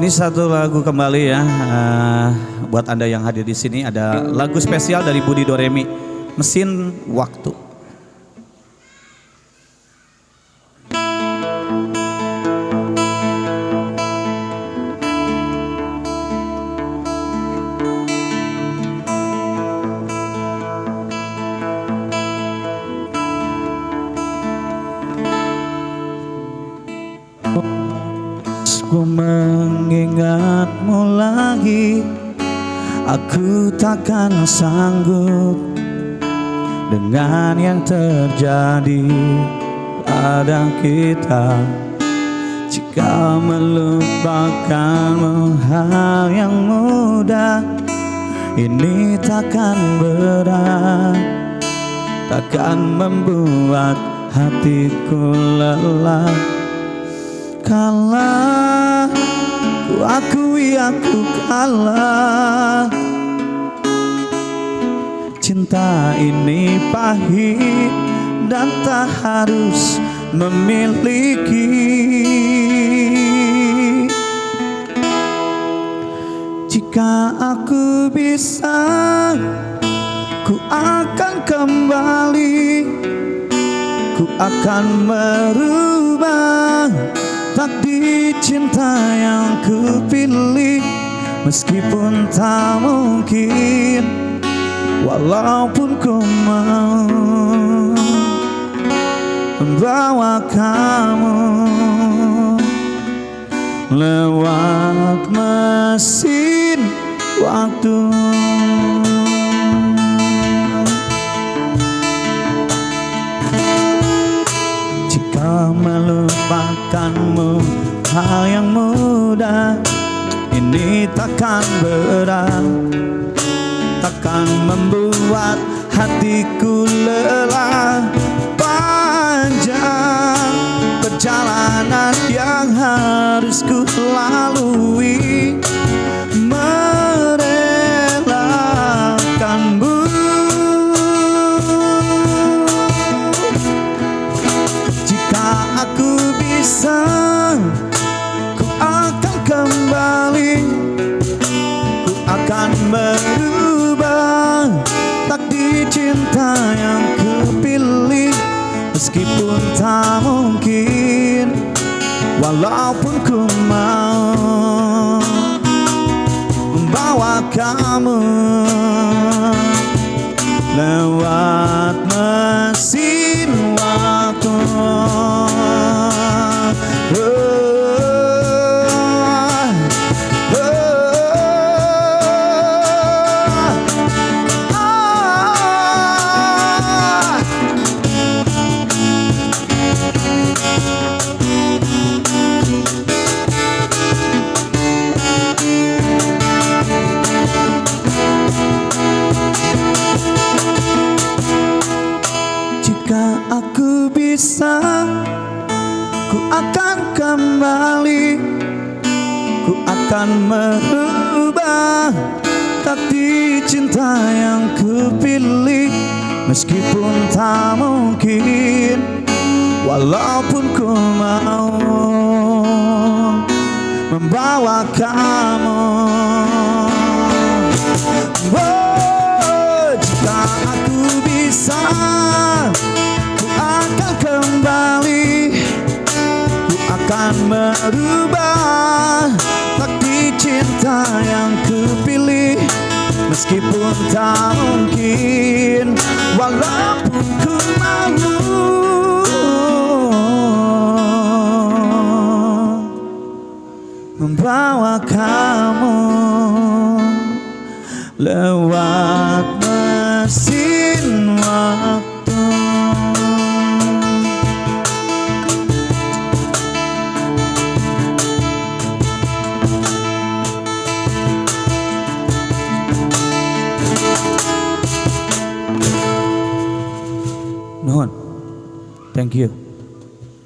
Ini satu lagu kembali ya, buat Anda yang hadir di sini ada lagu spesial dari Budi Doremi, Mesin Waktu. Ku mengingatmu lagi, aku takkan sanggup dengan yang terjadi pada kita. Jika melupakanmu hal yang mudah, ini takkan berat, takkan membuat hatiku lelah. Kalah, ku akui aku kalah. Cinta ini pahit dan tak harus memiliki. Jika aku bisa, ku akan kembali, ku akan merubah takdir cinta yang ku pilih. Meskipun tak mungkin, walaupun ku mau membawa kamu lewat mesin waktu. Jika melupakanmu hal yang mudah, ini takkan berat, takkan membuat hatiku lelah. Panjang perjalanan yang harus ku lalui, merelakanmu. Jika aku bisa, ku akan kembali, ku akan merubah takdir cinta yang ku pilih. Meskipun tak mungkin, walaupun ku mau membawa kamu lewat mesin waktu. Jika aku bisa, ku akan kembali, ku akan merubah takdir cinta yang ku pilih. Meskipun tak mungkin, walaupun ku mau membawa kamu. Oh, jika aku bisa, ku akan kembali, ku akan merubah takdir cinta yang ku pilih. Meskipun tak mungkin, walaupun ku malu membawa kamu lewat mesin waktu. Nuhun, thank you.